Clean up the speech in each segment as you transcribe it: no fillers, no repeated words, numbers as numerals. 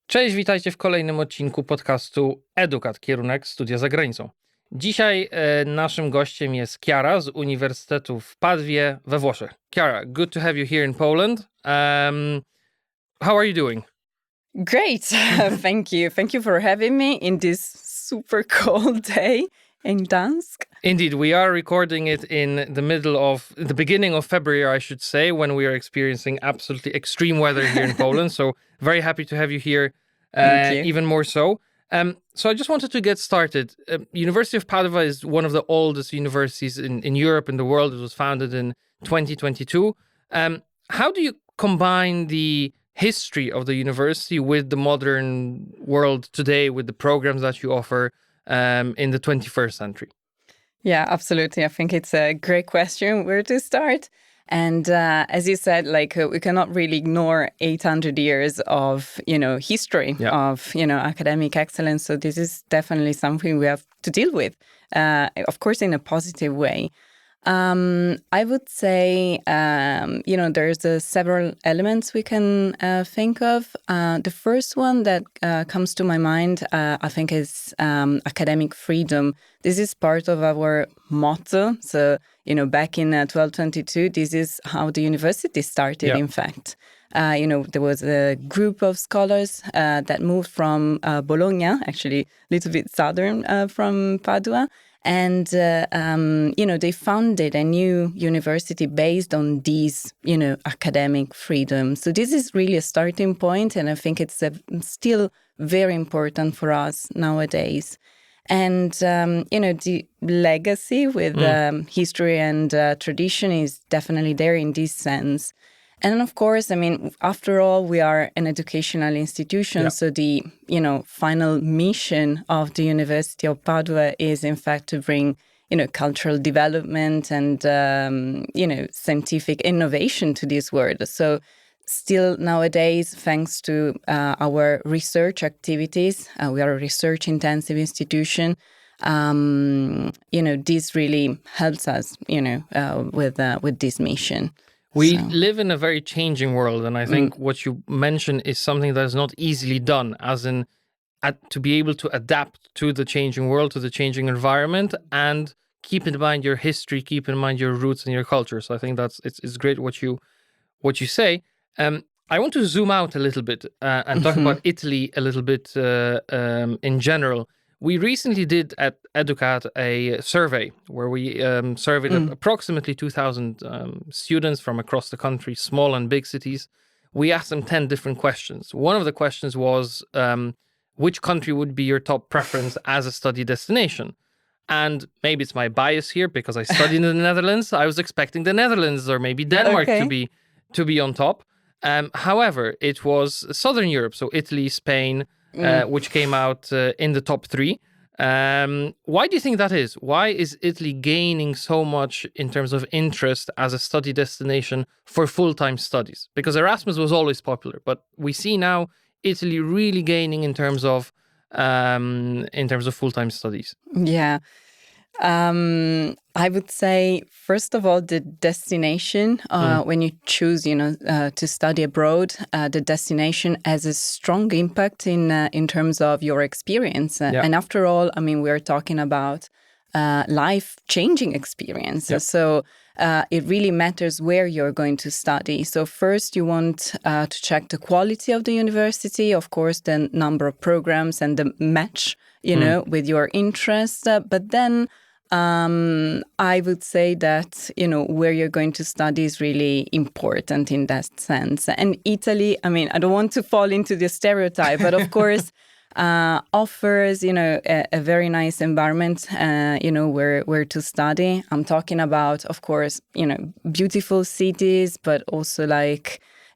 Cześć, witajcie w kolejnym odcinku podcastu EduCat, kierunek Studia za granicą. Dzisiaj naszym gościem jest Chiara z Uniwersytetu w Padwie we Włoszech. Chiara, good to have you here in Poland. How are you doing? Great, thank you. Thank you for having me in this super cold day in Gdansk. Indeed, we are recording it in the beginning of February, I should say, when we are experiencing absolutely extreme weather here in Poland. So very happy to have you here, Thank you. even more so. So I just wanted to get started. University of Padua is one of the oldest universities in Europe and the world. It was founded in 2022. How do you combine the history of the university with the modern world today, with the programs that you offer in the 21st century? Yeah, absolutely. I think it's a great question where to start. And as you said, we cannot really ignore 800 years of, history of, academic excellence. So this is definitely something we have to deal with, of course, in a positive way. I would say, there's several elements we can think of. The first one that comes to my mind, I think, is academic freedom. This is part of our motto. So, back in 1222, this is how the university started, in fact. There was a group of scholars that moved from Bologna, actually a little bit southern from Padua. And, they founded a new university based on these, academic freedom. So this is really a starting point, and I think it's still very important for us nowadays. And, the legacy with history and tradition is definitely there in this sense. And of course, after all, we are an educational institution. So the, final mission of the University of Padua is, in fact, to bring, cultural development and, scientific innovation to this world. So still nowadays, thanks to our research activities, we are a research-intensive institution. This really helps us, with this mission. We live in a very changing world, and I think what you mentioned is something that is not easily done, as in to be able to adapt to the changing world, to the changing environment, and keep in mind your history, keep in mind your roots and your culture. So I think it's great what you say. I want to zoom out a little bit and talk about Italy a little bit in general. We recently did at EduCat a survey where we surveyed approximately 2,000 students from across the country, small and big cities. We asked them 10 different questions. One of the questions was, which country would be your top preference as a study destination? And maybe it's my bias here because I studied in the Netherlands. I was expecting the Netherlands or maybe Denmark to be on top. However, it was Southern Europe, so Italy, Spain, which came out in the top 3. Why do you think that is? Why is Italy gaining so much in terms of interest as a study destination for full-time studies? Because Erasmus was always popular, but we see now Italy really gaining in terms of full-time studies. Yeah. I would say, first of all, the destination, when you choose, to study abroad, the destination has a strong impact in terms of your experience. And after all, we are talking about life-changing experience. Yep. So it really matters where you're going to study. So first, you want to check the quality of the university, of course, the number of programs and the match, with your interests. But then I would say that, where you're going to study is really important in that sense. And Italy, I don't want to fall into the stereotype, but of course, offers, a very nice environment, where to study. I'm talking about, of course, beautiful cities, but also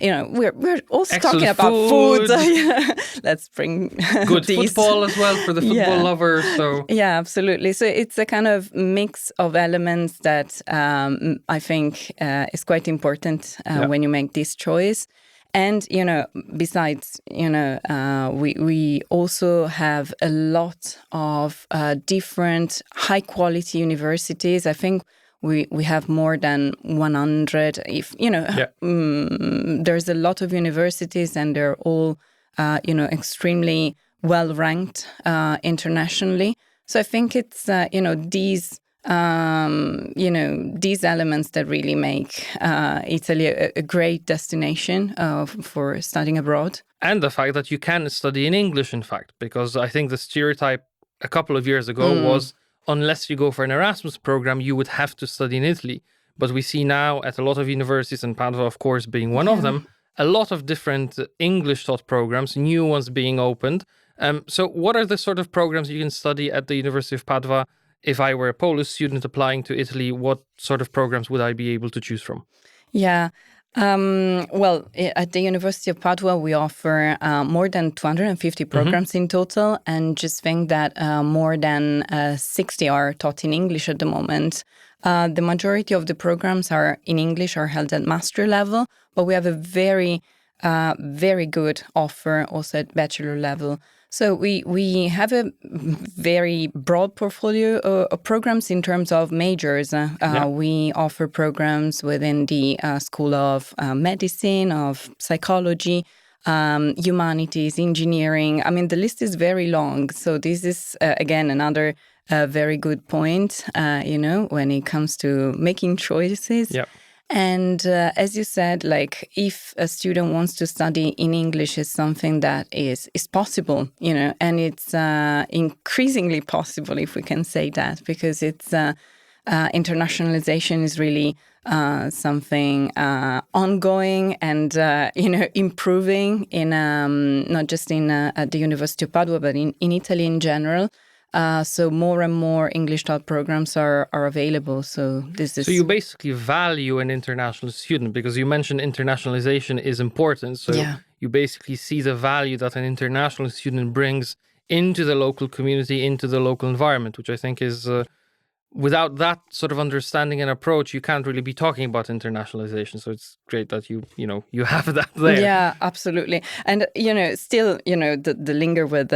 we're also talking about food. Let's bring good football as well for the football lovers. So yeah, absolutely. So it's a kind of mix of elements that I think is quite important when you make this choice. And, besides, we also have a lot of different high quality universities. I think we have more than 100. There's a lot of universities and they're all extremely well ranked internationally. So I think it's these elements that really make Italy a great destination for studying abroad. And the fact that you can study in English, in fact, because I think the stereotype a couple of years ago was unless you go for an Erasmus program, you would have to study in Italy. But we see now at a lot of universities, and Padua, of course, being one of them, a lot of different English taught programs, new ones being opened. So what are the sort of programs you can study at the University of Padua? If I were a Polish student applying to Italy, what sort of programs would I be able to choose from? Yeah. Well, at the University of Padua, we offer more than 250 programs in total, and just think that more than 60 are taught in English at the moment. The majority of the programs are in English, are held at master level, but we have a very good offer also at bachelor level. So we have a very broad portfolio of programs in terms of majors. We offer programs within the School of Medicine, of Psychology, Humanities, Engineering. I mean, the list is very long. So this is, again, another very good point, when it comes to making choices. Yep. And as you said, like if a student wants to study in English, is something that is possible, and it's increasingly possible, if we can say that, because it's internationalization is really something ongoing and improving in not just in at the University of Padua, but in Italy in general. So more and more English taught programs are available. So this is... So you basically value an international student, because you mentioned internationalization is important. So you basically see the value that an international student brings into the local community, into the local environment, which I think is... without that sort of understanding and approach, you can't really be talking about internationalization. So it's great that you have that there. Yeah, absolutely. And still, the linger with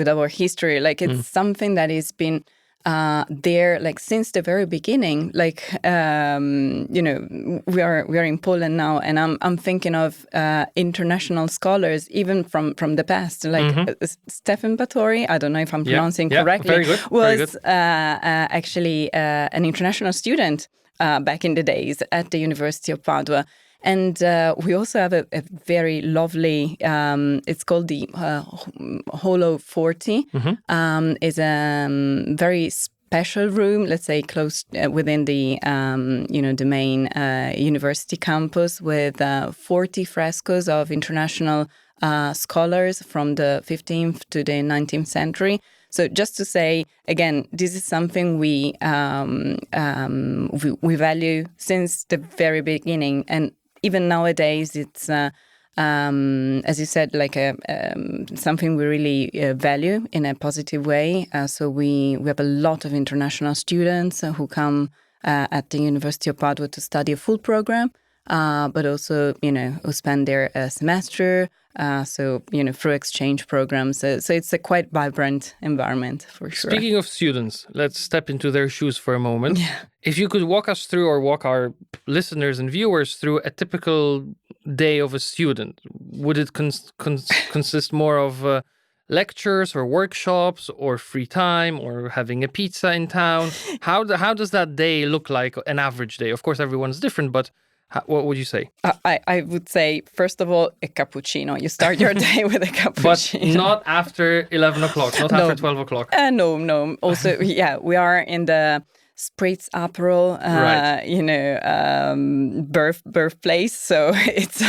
our history, like it's something that has been there like since the very beginning. Like we are in Poland now, and I'm thinking of international scholars even from the past, like Stefan Batory. I don't know if I'm pronouncing correctly. Very good. Was actually an international student back in the days at the University of Padua. And we also have a very lovely, it's called the Holo 40. Is a very special room, let's say close within the, the main university campus, with 40 frescoes of international scholars from the 15th to the 19th century. So just to say, again, this is something we value since the very beginning. And even nowadays, it's, as you said, like something we really value in a positive way. So we have a lot of international students who come at the University of Padua to study a full program, but also, who spend their semester, through exchange programs. So it's a quite vibrant environment, for sure. Speaking of students, let's step into their shoes for a moment. Yeah. If you could walk us through, or walk our listeners and viewers through, a typical day of a student, would it consist more of lectures or workshops or free time or having a pizza in town? How does that day look like, an average day? Of course, everyone's different, but what would you say? I would say, first of all, a cappuccino. You start your day with a cappuccino. But not after 11 o'clock, not after 12 o'clock. No. Also, we are in the Spritz Aperol, birthplace. So it's,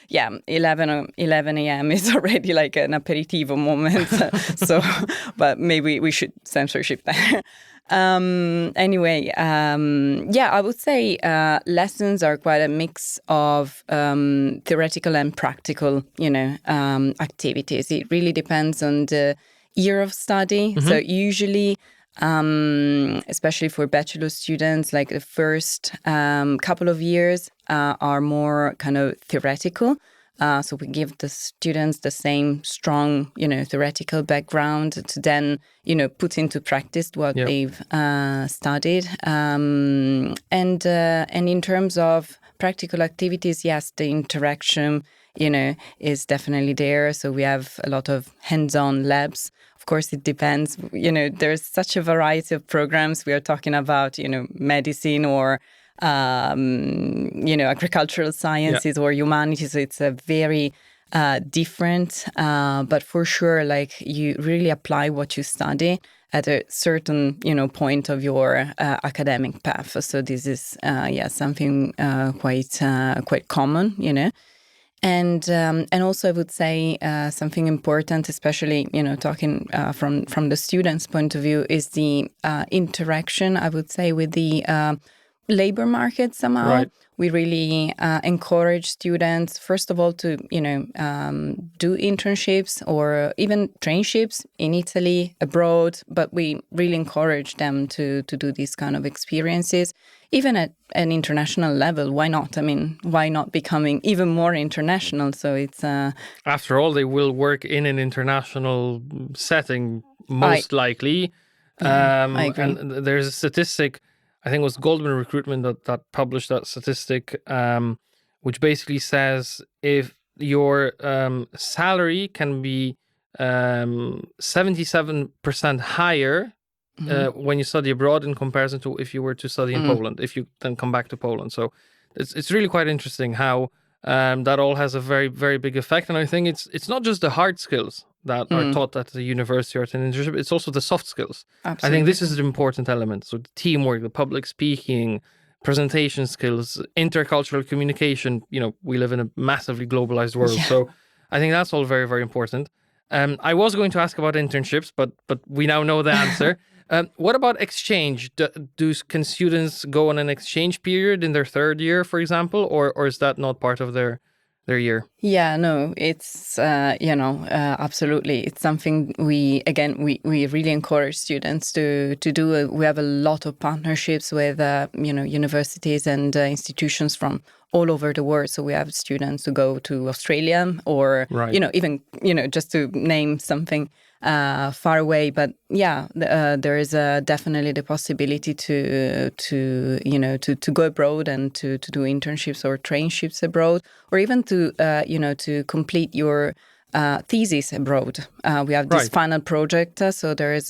11 a.m. is already like an aperitivo moment. But maybe we should censorship that. Anyway, I would say lessons are quite a mix of theoretical and practical, activities. It really depends on the year of study. So usually, especially for bachelor students, like the first couple of years are more kind of theoretical. So we give the students the same strong, theoretical background to then, put into practice what they've studied. And in terms of practical activities, yes, the interaction is definitely there. So we have a lot of hands-on labs. Of course, it depends. There's such a variety of programs. We are talking about, medicine or, agricultural sciences or humanities. So it's a very different, but for sure, like you really apply what you study at a certain, point of your academic path. So this is, something quite common, And also I would say something important, especially, talking from the student's point of view, is the interaction, I would say, with the labor market somehow. Right. We really encourage students, first of all, to, do internships or even traineeships in Italy, abroad. But we really encourage them to do these kind of experiences, even at an international level. Why not? I mean, why not becoming even more international? So it's... After all, they will work in an international setting, most likely. I agree. And there's a statistic, I think it was Goldman Recruitment that published that statistic, which basically says if your salary can be 77% higher when you study abroad in comparison to if you were to study in Poland, if you then come back to Poland. So it's really quite interesting how that all has a very, very big effect. And I think it's not just the hard skills that are taught at the university or at an internship, it's also the soft skills. Absolutely. I think this is the important element. So the teamwork, the public speaking, presentation skills, intercultural communication. We live in a massively globalized world. So I think that's all very, very important. I was going to ask about internships, but we now know the answer. What about exchange? Can students go on an exchange period in their third year, for example, or is that not part of their year? Yeah, no, it's, absolutely. It's something we really encourage students to do. We have a lot of partnerships with, universities and institutions from all over the world. So we have students who go to Australia or, even, just to name something far away. But yeah, there is definitely the possibility to go abroad and to do internships or traineeships abroad, or even to complete your thesis abroad. We have this final project, so there is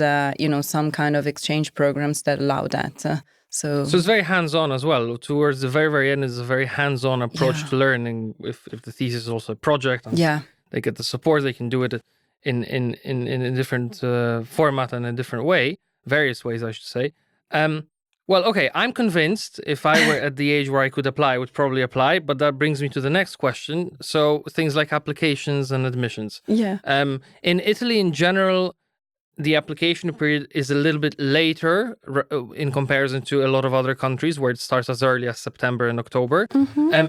some kind of exchange programs that allow that. So it's very hands-on as well. Towards the very, very end is a very hands-on approach to learning. If the thesis is also a project, and they get the support, they can do it in a different format and a different way, various ways, I should say. Well, okay, I'm convinced if I were at the age where I could apply, I would probably apply. But that brings me to the next question. So things like applications and admissions. Yeah. In Italy, in general, the application period is a little bit later in comparison to a lot of other countries where it starts as early as September and October.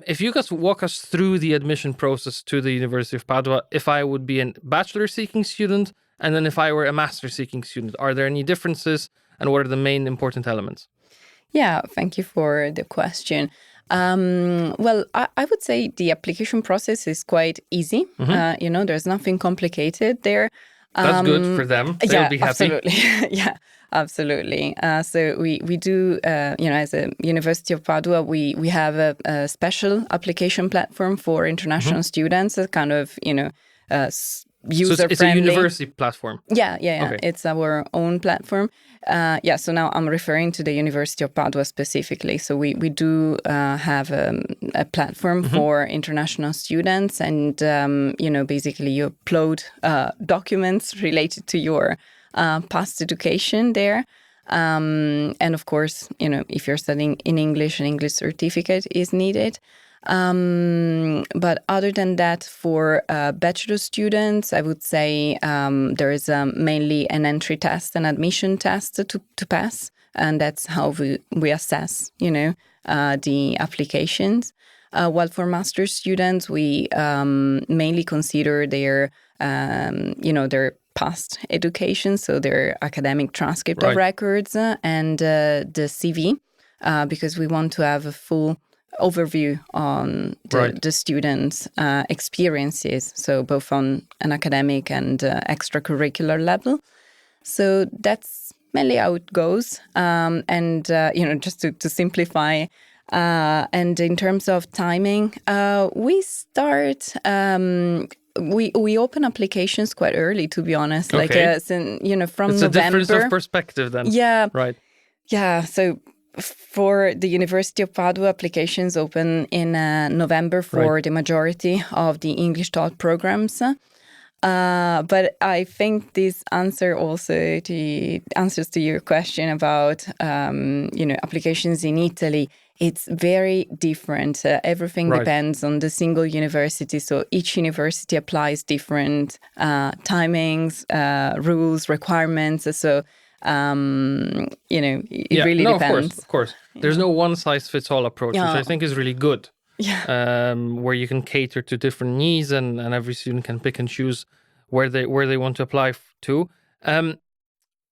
If you could walk us through the admission process to the University of Padua, if I would be a bachelor-seeking student, and then if I were a master-seeking student, are there any differences, and what are the main important elements? Yeah, thank you for the question. Well, I would say the application process is quite easy. There's nothing complicated there. That's good for them. They'll be happy. Absolutely. Yeah, absolutely. So we do, as a University of Padua, we have a special application platform for international students, a kind of, user-friendly. It's a university platform. Yeah. Okay. It's our own platform. So now I'm referring to the University of Padua specifically. So we do have a platform for international students, and basically you upload documents related to your past education there. And of course, if you're studying in English, an English certificate is needed. But other than that, for bachelor students, I would say there is mainly an entry test, an admission test to pass. And that's how we assess, the applications. While for master's students, we mainly consider their past education, so their academic transcript of records and the CV, because we want to have a full overview on the students' experiences, so both on an academic and extracurricular level. So that's mainly how it goes. And just to simplify, And in terms of timing, we start. We open applications quite early, to be honest. Okay. Like, from it's November. It's a difference of perspective then. Yeah. Right. Yeah. So for the University of Padua, applications open in November for the majority of the English taught programs. But I think this answers to your question about applications in Italy. It's very different. Everything depends on the single university. So each university applies different timings, rules, requirements. So it really depends. Of course. There's no one size fits all approach, which I think is really good. Yeah. Where you can cater to different needs and every student can pick and choose where they want to apply to.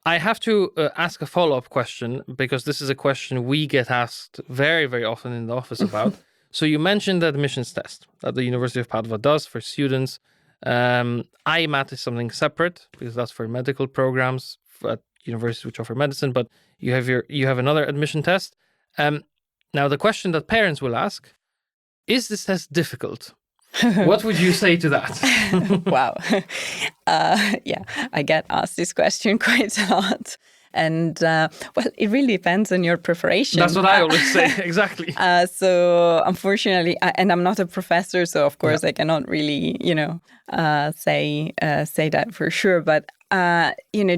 I have to ask a follow-up question, because this is a question we get asked very, very often in the office about. So you mentioned the admissions test that the University of Padua does for students. IMAT is something separate, because that's for medical programs at universities which offer medicine, but you have another admission test. Now, the question that parents will ask, is this test difficult? What would you say to that? Wow. Yeah, I get asked this question quite a lot. And, it really depends on your preparation. That's what I always say, exactly. So, unfortunately, and I'm not a professor, so of course I cannot really, say that for sure. But,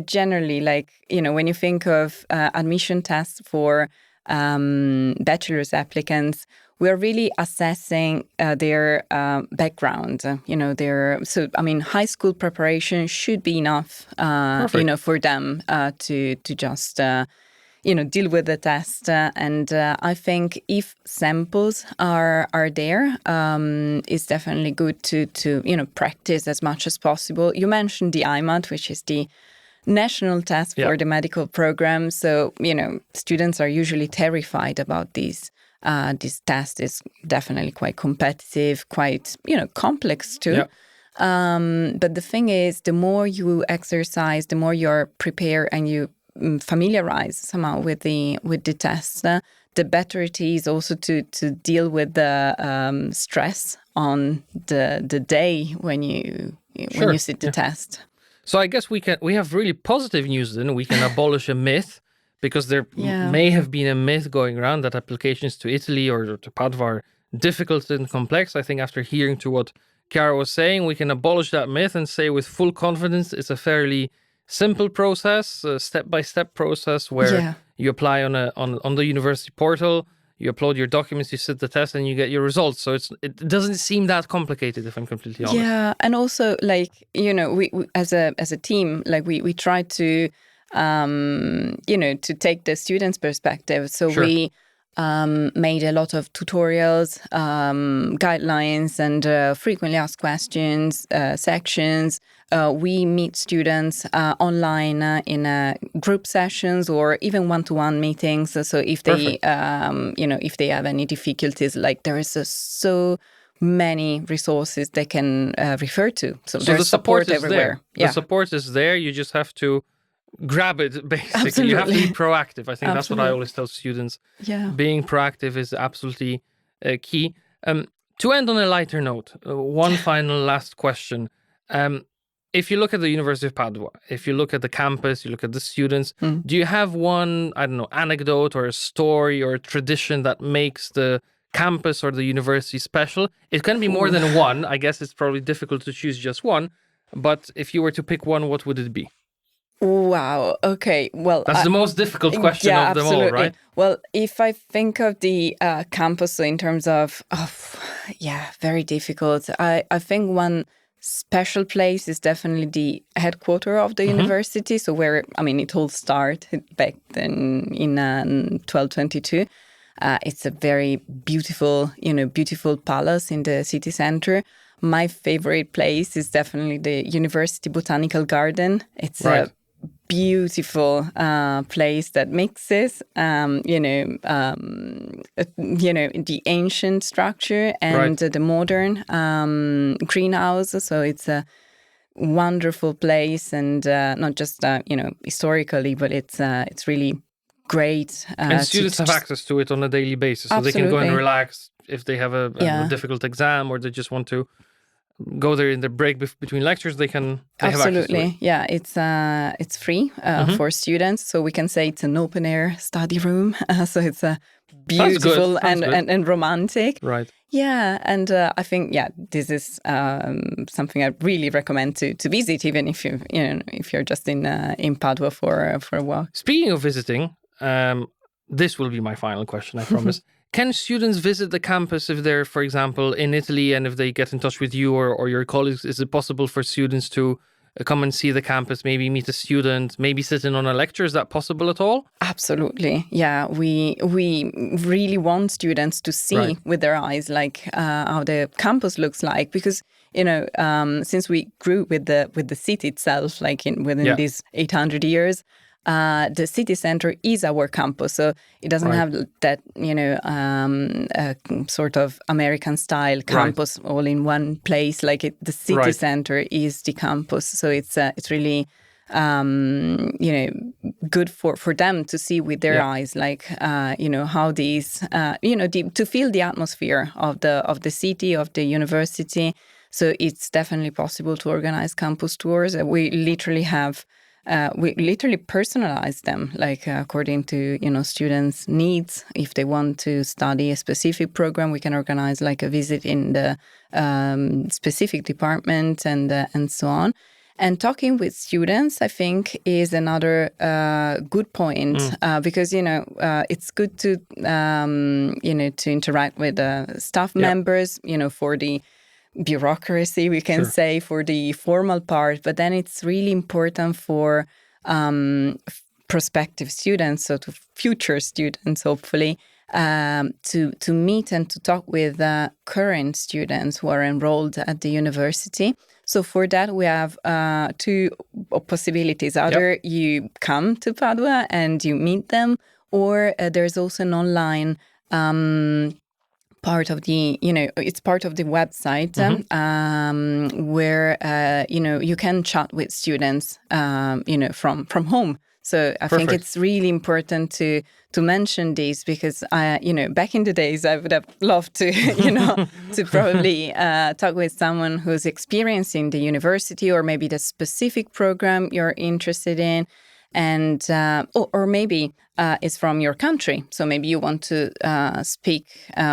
generally, when you think of admission tests for bachelor's applicants, we're really assessing their background. High school preparation should be enough, for them to just, deal with the test. And I think if samples are there, it's definitely good to practice as much as possible. You mentioned the IMAT, which is the national test for the medical program. So, students are usually terrified about these. This test is definitely quite competitive, quite, complex too. Yeah. But the thing is, the more you exercise, the more you're prepared and you familiarize somehow with the test, the better it is also to deal with the stress on the day when you sit the test. So I guess we have really positive news then. We can abolish a myth, because there may have been a myth going around that applications to Italy or to Padua are difficult and complex. I think after hearing to what Chiara was saying, we can abolish that myth and say with full confidence it's a fairly simple process, a step-by-step process where you apply on the university portal, you upload your documents, you sit the test, and you get your results. So it doesn't seem that complicated, if I'm completely honest. Yeah, and also we as a team, we try to to take the student's perspective. So we made a lot of tutorials, guidelines, and frequently asked questions, sections. We meet students online in group sessions or even one-to-one meetings. So if they, if they have any difficulties, there is so many resources they can refer to. So there's the support everywhere. The support is there. You just have to grab it, basically. Absolutely. You have to be proactive. I think that's what I always tell students. Yeah. Being proactive is absolutely key. To end on a lighter note, one final last question. If you look at the University of Padua, if you look at the campus, you look at the students, do you have one, anecdote or a story or a tradition that makes the campus or the university special? It can be more than one. I guess it's probably difficult to choose just one. But if you were to pick one, what would it be? Wow. Okay. Well, that's the most difficult question of them all, right? Well, if I think of the campus, so in terms of, very difficult. I think one special place is definitely the headquarters of the university. So where, it all started back then in 1222. It's a very beautiful, beautiful palace in the city center. My favorite place is definitely the University Botanical Garden. It's a beautiful place that mixes, the ancient structure and the modern greenhouse. So it's a wonderful place, and not just historically, but it's really great. And students have access to it on a daily basis, so they can go and relax if they have a difficult exam, or they just want to go there in the break between lectures. They have access to it. Yeah, it's free for students, so we can say it's an open air study room. So it's a beautiful and romantic. Right. Yeah, and I think this is something I really recommend to visit, even if if you're just in Padua for a while. Speaking of visiting, this will be my final question, I promise. Can students visit the campus if they're, for example, in Italy, and if they get in touch with you or your colleagues? Is it possible for students to come and see the campus, maybe meet a student, maybe sit in on a lecture? Is that possible at all? Absolutely. Yeah, we really want students to see with their eyes, like how the campus looks like, because since we grew with the city itself, like within these 800 years. The city center is our campus, so it doesn't have that, sort of American style campus all in one place. Like the city center is the campus, so it's really, good for them to see with their eyes, like how these, to feel the atmosphere of the city, of the university. So it's definitely possible to organize campus tours. We literally personalize them, like according to students' needs. If they want to study a specific program, we can organize like a visit in the specific department and so on. And talking with students, I think, is another good point because it's good to to interact with staff members, for the bureaucracy, we can say, for the formal part, but then it's really important for prospective students, so to future students, hopefully, to meet and to talk with current students who are enrolled at the university. So for that, we have two possibilities. Either you come to Padua and you meet them, or there's also an online part of the, it's part of the website where, you can chat with students, from home. So I think it's really important to mention this because, back in the days, I would have loved to, to probably talk with someone who's experiencing the university or maybe the specific program you're interested in. And or maybe it's from your country, so maybe you want to speak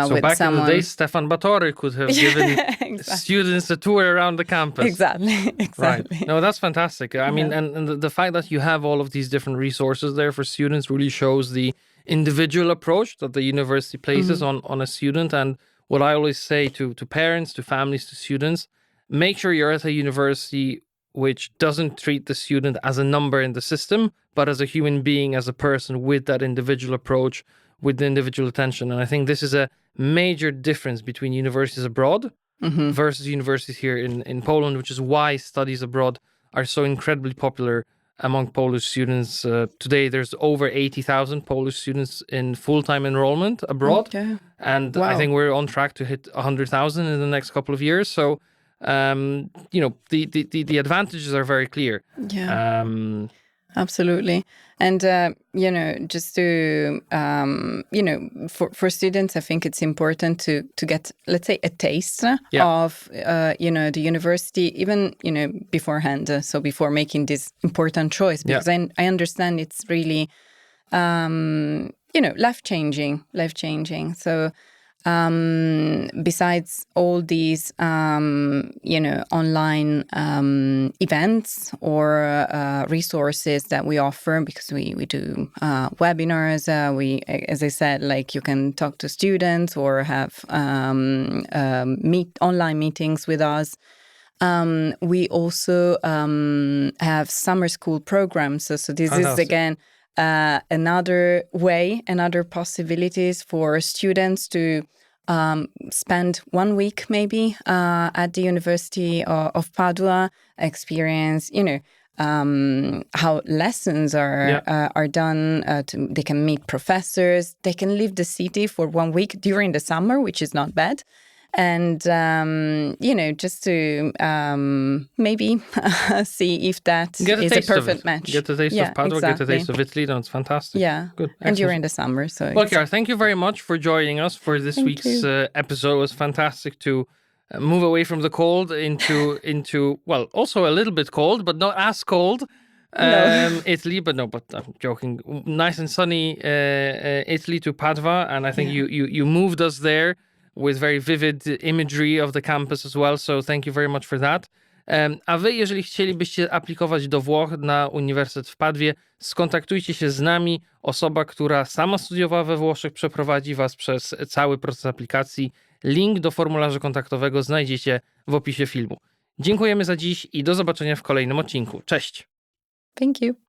with back someone. In the days, Stefan Batore could have given students a tour around the campus. Exactly. Right. No, that's fantastic. I mean, and the fact that you have all of these different resources there for students really shows the individual approach that the university places on a student. And what I always say to parents, to families, to students, make sure you're at a university which doesn't treat the student as a number in the system, but as a human being, as a person with that individual approach, with the individual attention. And I think this is a major difference between universities abroad versus universities here in Poland, which is why studies abroad are so incredibly popular among Polish students. Today, there's over 80,000 Polish students in full-time enrollment abroad. Okay. And I think we're on track to hit 100,000 in the next couple of years. So the advantages are very clear. Absolutely. And just to for students, I think it's important to get, let's say, a taste of the university, even beforehand, so before making this important choice, because I understand it's really life changing. So besides all these, online events or resources that we offer, because we do webinars, we, as I said, like you can talk to students or have online meetings with us. We also have summer school programs. So this is again another possibilities for students to spend 1 week maybe at the University of Padua, experience, how lessons are done. They can meet professors. They can leave the city for 1 week during the summer, which is not bad. And, just to maybe see if that is a perfect match. Get the taste of Padua, get the taste of Italy. That's fantastic. Yeah. Good. And you're in the summer. So well, Chiara, thank you very much for joining us for this week's episode. It was fantastic to move away from the cold into well, also a little bit cold, but not as cold. Italy, but I'm joking. Nice and sunny Italy to Padua, and I think you moved us there with very vivid imagery of the campus as well, so thank you very much for that. A wy, jeżeli chcielibyście aplikować do Włoch na Uniwersytet w Padwie, skontaktujcie się z nami. Osoba, która sama studiowała we Włoszech, przeprowadzi was przez cały proces aplikacji. Link do formularza kontaktowego znajdziecie w opisie filmu. Dziękujemy za dziś i do zobaczenia w kolejnym odcinku. Cześć! Thank you.